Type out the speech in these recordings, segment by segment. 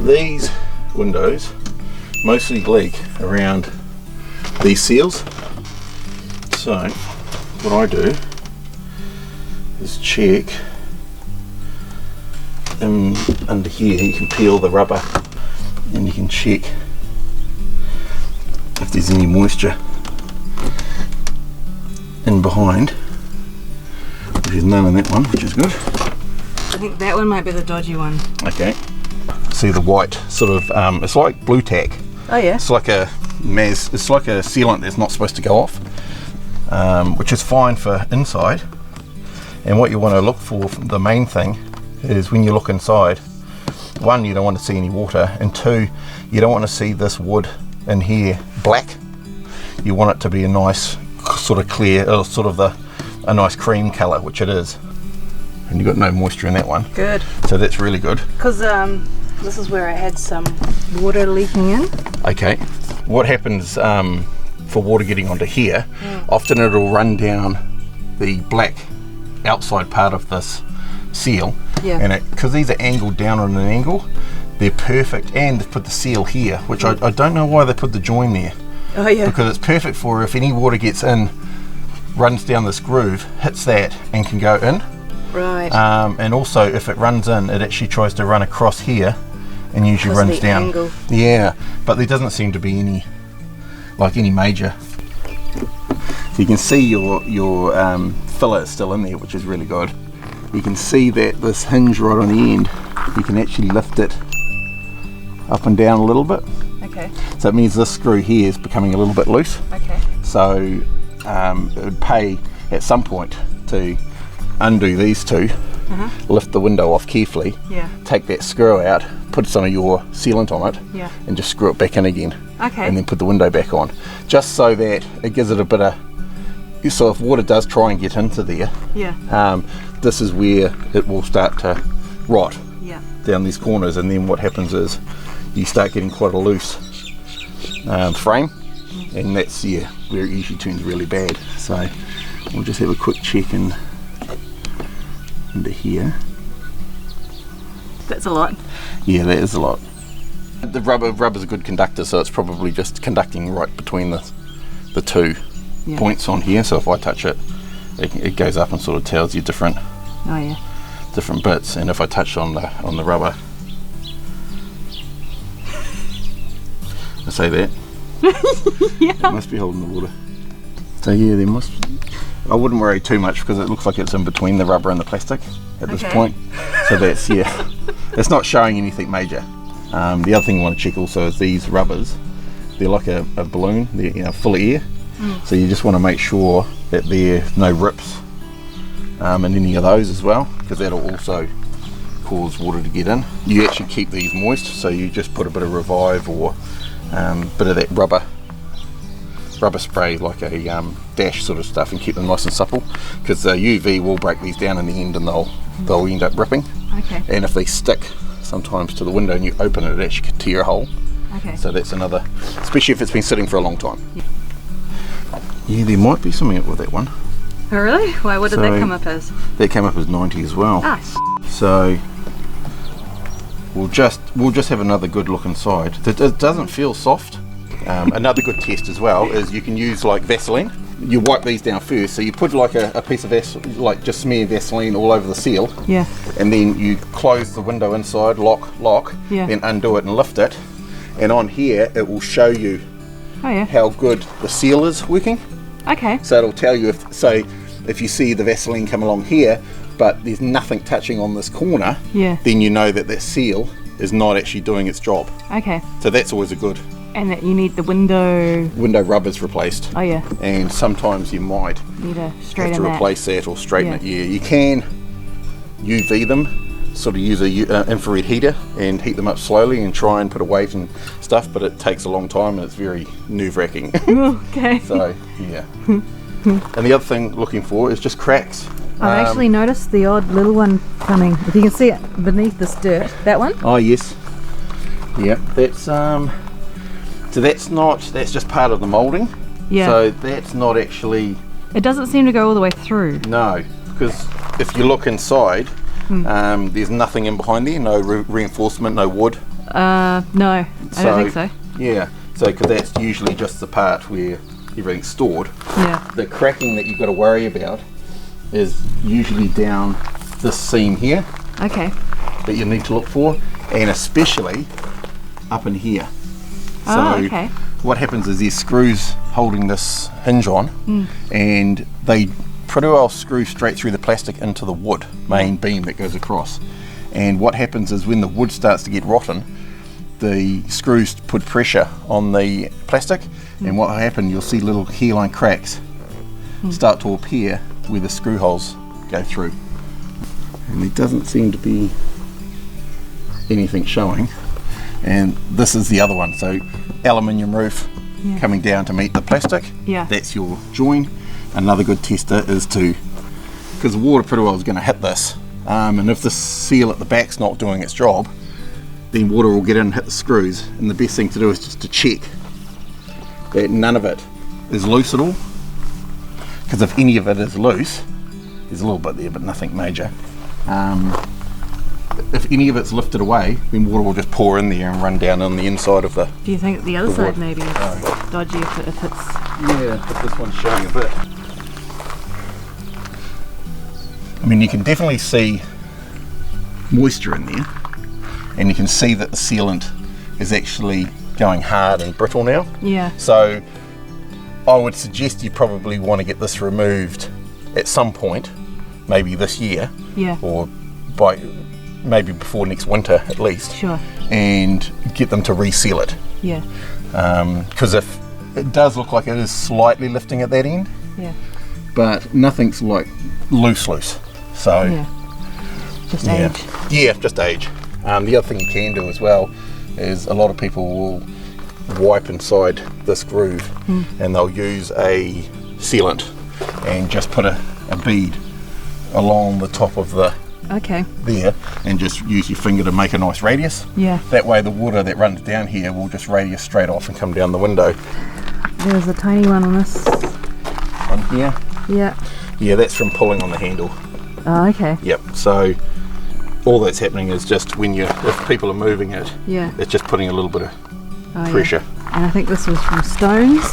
these windows mostly leak around these seals. So what I do is check under here. You can peel the rubber and you can check if there's any moisture in behind. There's none in that one, which is good. I think that one might be the dodgy one. Okay. See the white sort of, it's like blue tack. Oh yeah. It's like a sealant that's not supposed to go off, which is fine for inside. And what you want to look for, the main thing, is when you look inside, one, you don't want to see any water, and two, you don't want to see this wood in here black. You want it to be a nice sort of clear, or sort of a nice cream colour, which it is. And you've got no moisture in that one. Good. So that's really good. Because this is where I had some water leaking in. Okay. What happens for water getting onto here, often it'll run down the black outside part of this seal. Yeah. And because these are angled down on an angle, they're perfect. And they've put the seal here, which I don't know why they put the join there. Oh yeah. Because it's perfect for if any water gets in, runs down this groove, hits that and can go in. Right. And also if it runs in, it actually tries to run across here and usually runs down. Angle. Yeah, but there doesn't seem to be any major. So you can see your filler is still in there, which is really good. You can see that this hinge right on the end, you can actually lift it up and down a little bit. Okay. So it means this screw here is becoming a little bit loose. Okay. So it would pay at some point to undo these two, lift the window off carefully, take that screw out, put some of your sealant on it, and just screw it back in again. Okay. And then put the window back on, just so that it gives it a bit of, so if water does try and get into there, this is where it will start to rot down these corners, and then what happens is you start getting quite a loose frame, and that's where it usually turns really bad. So we'll just have a quick check into here. That's a lot. Yeah, that is a lot. The rubber's a good conductor, so it's probably just conducting right between the two points on here. So if I touch it, it goes up and sort of tells you different bits. And if I touch on the rubber, I say that. It must be holding the water. So yeah, there must. I wouldn't worry too much because it looks like it's in between the rubber and the plastic at this point. So that's it's not showing anything major. The other thing you want to check also is these rubbers. They're like a balloon. They're full of air. So you just want to make sure that there's no rips in any of those as well, because that'll also cause water to get in. You actually keep these moist, so you just put a bit of Revive or bit of that rubber spray, like a dash sort of stuff, and keep them nice and supple, because the UV will break these down in the end and they'll end up ripping. Okay. And if they stick sometimes to the window and you open it, it actually could tear a hole. Okay. So that's another, especially if it's been sitting for a long time. Yeah, there might be something up with that one. Oh really? Why? What did that come up as? That came up as 90 as well. Ah. So we'll just have another good look inside. It doesn't feel soft. Another good test as well is you can use like Vaseline. You wipe these down first, so you put like a piece of Vaseline, like just smear Vaseline all over the seal. Yeah. And then you close the window inside, lock. Yeah. Then undo it and lift it, and on here it will show you how good the seal is working. Okay. So it'll tell you if you see the Vaseline come along here, but there's nothing touching on this corner, then you know that seal is not actually doing its job. Okay. So that's always a good. And that you need the window rubbers replaced. Oh yeah. And sometimes you might need to have to replace that or straighten it. Yeah, you can UV them, sort of use a infrared heater and heat them up slowly and try and put a weight and stuff, but it takes a long time and it's very nerve-wracking. Okay. So yeah. And the other thing looking for is just cracks. I've actually noticed the odd little one coming. If you can see it beneath this dirt, that one. Oh yes. Yeah, that's so that's just part of the moulding. Yeah. So that's not actually. It doesn't seem to go all the way through. No, because if you look inside, there's nothing in behind there, no reinforcement, no wood. No, I don't think so. Yeah, so because that's usually just the part where everything's stored. Yeah. The cracking that you've got to worry about is usually down this seam here Okay. that you need to look for, and especially up in here. Oh, So okay. what happens is there's screws holding this hinge on, and they pretty well screw straight through the plastic into the wood main beam that goes across. And what happens is when the wood starts to get rotten, the screws put pressure on the plastic, and what will happen, you'll see little hairline cracks start to appear where the screw holes go through. And there doesn't seem to be anything showing. And this is the other one, so aluminium roof coming down to meet the plastic. Yeah. That's your join. Another good tester is to, because the water pretty well is going to hit this, and if the seal at the back's not doing its job, then water will get in and hit the screws. And the best thing to do is just to check that none of it is loose at all, because if any of it is loose, there's a little bit there but nothing major. If any of it's lifted away, then water will just pour in there and run down on the inside of the... Do you think the other side maybe is dodgy if it's... Yeah, if this one's showing a bit. I mean, you can definitely see moisture in there, and you can see that the sealant is actually going hard and brittle now. Yeah. So I would suggest you probably want to get this removed at some point, maybe this year, or by maybe before next winter at least. Sure. And get them to reseal it. Yeah. Because if it does look like it is slightly lifting at that end, but nothing's like loose. So just age. Yeah, just age. The other thing you can do as well is a lot of people will wipe inside this groove and they'll use a sealant and just put a bead along the top of the there, and just use your finger to make a nice radius. Yeah. That way the water that runs down here will just radius straight off and come down the window. There's a tiny one on this. On here? Yeah. Yeah, that's from pulling on the handle. Oh, okay. Yep, so all that's happening is just when if people are moving it, it's just putting a little bit of pressure. Yeah. And I think this was from stones.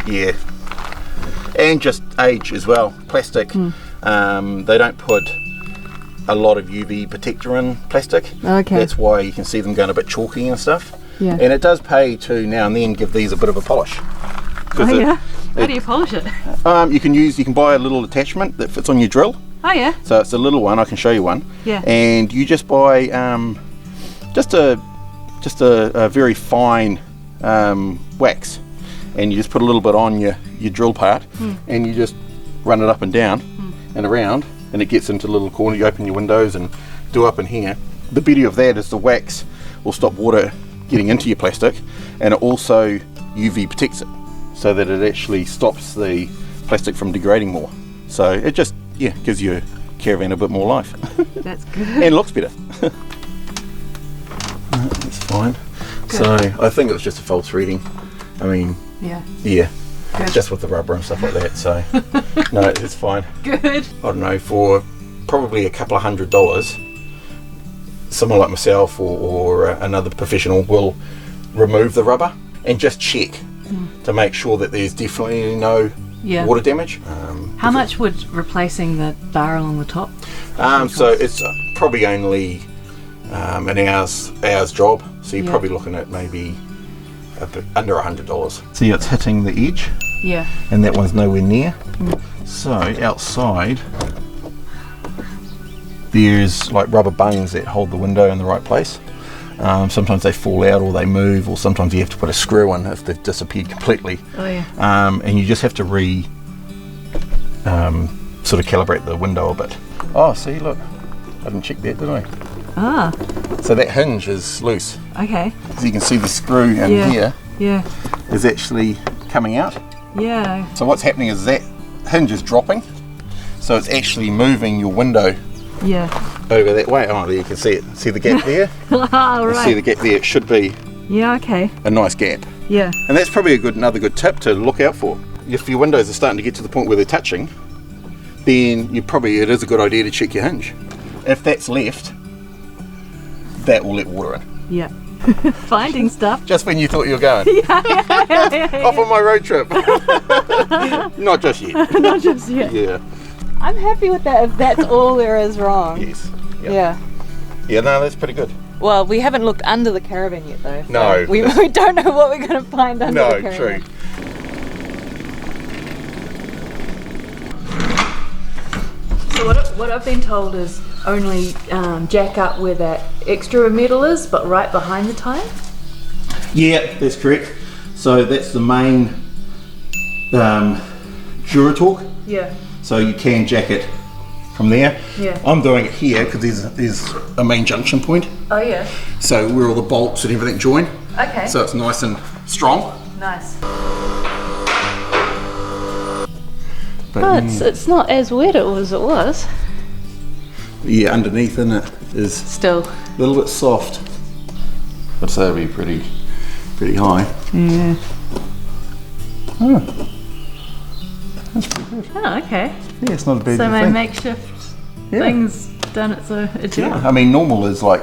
Yeah. And just age as well. Plastic, they don't put a lot of UV protector in plastic. Okay. That's why you can see them going a bit chalky and stuff. Yeah. And it does pay to now and then give these a bit of a polish. How do you polish it? You can buy a little attachment that fits on your drill. Oh yeah. So it's a little one. I can show you one. Yeah. And you just buy just a very fine wax, and you just put a little bit on your drill part, and you just run it up and down and around, and it gets into a little corner. You open your windows and do up in here. The beauty of that is the wax will stop water getting into your plastic, and it also UV protects it, so that it actually stops the plastic from degrading more. So it just gives your caravan a bit more life. That's good. And looks better. That's fine. Good. So I think it was just a false reading. I mean, good. Just with the rubber and stuff like that. So no, it's fine. Good. I don't know, for probably a couple of $100, someone like myself or another professional will remove the rubber and just check to make sure that there's definitely no water damage. How much would replacing the bar along the top? So it's probably only an hour's job. So you're probably looking at maybe a bit under $100. See, it's hitting the edge. Yeah. And that one's nowhere near. So outside, there's like rubber bungs that hold the window in the right place. Sometimes they fall out or they move, or sometimes you have to put a screw in if they've disappeared completely. Oh yeah. And you just have to sort of calibrate the window a bit. Oh, see, look, I didn't check that, did I? Ah. So that hinge is loose. Okay. So you can see the screw in here is actually coming out. Yeah. So what's happening is that hinge is dropping, so it's actually moving your window over that way. Oh, there you can see it. See the gap there? Right. See the gap there? It should be a nice gap. Yeah. And that's probably another good tip to look out for. If your windows are starting to get to the point where they're touching, then it is a good idea to check your hinge. If that's left, that will let water in. Yeah. Finding stuff. Just when you thought you were going. Off on my road trip. Not just yet. Not just yet. Yeah. I'm happy with that if that's all there is wrong. Yes. Yep. Yeah. Yeah, no, that's pretty good. Well, we haven't looked under the Caravan yet though. So No. we don't know what we're going to find under the No, Caravan. true. So what I've been told is only jack up where that extra metal is, but right behind the tyre? Yeah, that's correct. So that's the main Duratorque. Yeah. So you can jack it from there. Yeah. I'm doing it here because there's a main junction point. Oh yeah. So where all the bolts and everything join. Okay. So it's nice and strong. Nice. But Oh, it's not as wet as it was. yeah, underneath in it is Still. a little bit soft. I'd say it'll be pretty high. Yeah. Oh, that's pretty good. Oh, okay. Yeah, it's not a bad So my thing. makeshift Yeah. thing's done its a job. Yeah, I mean normal is like,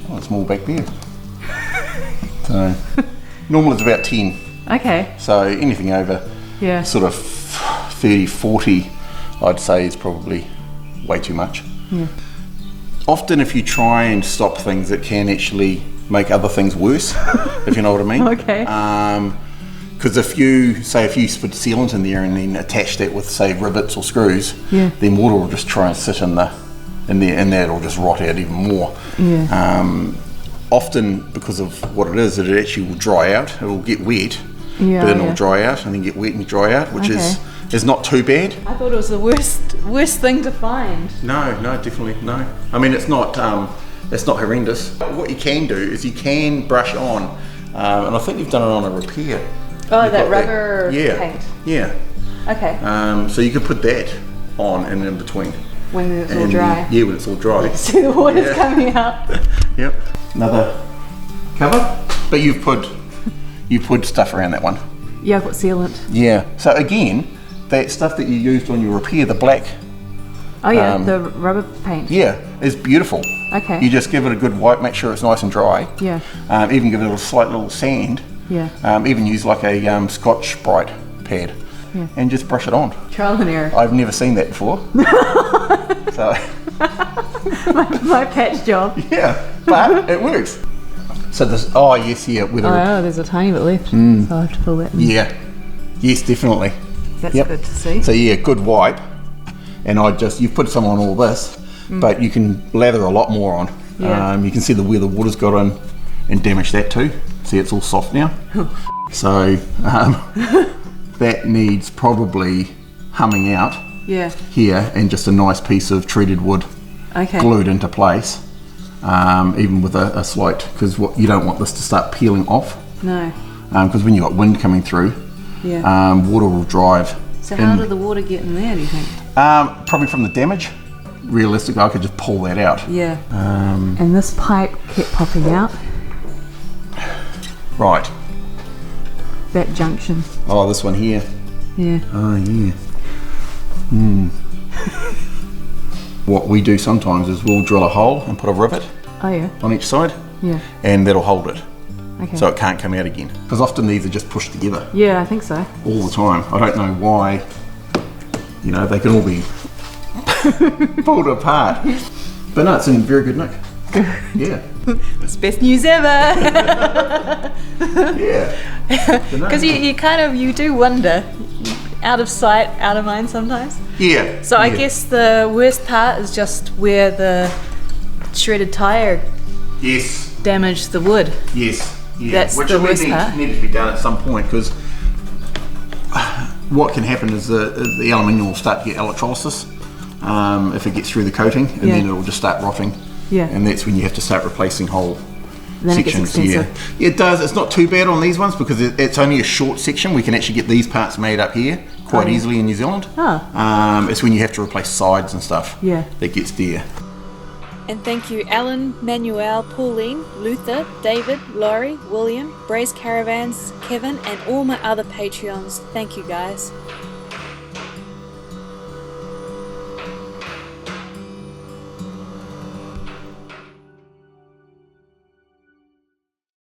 oh, it's more back there. So normal is about 10. Okay. So anything over Yeah. sort of 30, 40, I'd say is probably way too much. Yeah. Often if you try and stop things, it can actually make other things worse, if you know what I mean. Okay. Because if you put sealant in there and then attach that with say rivets or screws, Yeah. then water will just try and sit in there and it'll just rot out even more. Yeah. Often because of what it is, it actually will dry out. It will get wet, Yeah, but then yeah. it'll dry out and then get wet and dry out, which Okay. is not too bad. I thought it was the worst thing to find. No, definitely no. I mean, it's not horrendous. What you can do is you can brush on, and I think you've done it on a repair. Oh, You've that got rubber yeah, paint. Yeah. Okay. So you could put that on and in between. When it's all And dry. Yeah, when it's all dry. See the water's Yeah. coming out. Yep. Another cover, but you've put stuff around that one. Yeah, I've got sealant. Yeah. So again, that stuff that you used on your repair, the black, Oh yeah, the rubber paint. yeah, is beautiful. Okay. You just give it a good wipe, make sure it's nice and dry. Yeah. Even give it a slight little sand. Yeah. Even use like a Scotch Brite pad, Yeah. and just brush it on. Trial and error. I've never seen that before. So My patch job. yeah, but it works. So this, oh yes, yeah, with Oh, there's a tiny bit left, so I'll have to pull that in. yeah, yes, definitely. That's Yep. good to see. So yeah, good wipe, and you've put some on all this, but you can lather a lot more on. Yeah. You can see where the water's got in and damage that too. See, it's all soft now. So that needs probably humming out Yeah. here, and just a nice piece of treated wood Okay. glued into place, even with a slight, because you don't want this to start peeling off, No. because when you've got wind coming through, Yeah. water will drive. So how did the water get in there, do you think? Probably from the damage. Realistically, I could just pull that out. Yeah. And this pipe kept popping out, Right. that junction. Oh, this one here. Yeah. Oh, yeah. What we do sometimes is we'll drill a hole and put a rivet Oh yeah. on each side, Yeah. and that'll hold it, Okay. so it can't come out again. Because often these are just pushed together Yeah, I think so. all the time. I don't know why. They can all be pulled apart. But no, it's in very good nick. Yeah. It's best news ever. Yeah. Because you kind of, you do wonder, out of sight, out of mind sometimes. Yeah. So I yeah. guess the worst part is just where the shredded tyre Yes. damaged the wood. Yes. Yeah. That's Which the will worst part. need to be done at some point, because what can happen is the aluminium will start to get electrolysis if it gets through the coating, and Yeah. then it will just start rotting. Yeah. And that's when you have to start replacing whole Then it gets sections. expensive. Yeah. It does. It's not too bad on these ones because it's only a short section. We can actually get these parts made up here quite easily in New Zealand. Oh. It's when you have to replace sides and stuff. Yeah. That gets there. And thank you Alan, Manuel, Pauline, Luther, David, Laurie, William, Brays Caravans, Kevin, and all my other Patreons. Thank you guys.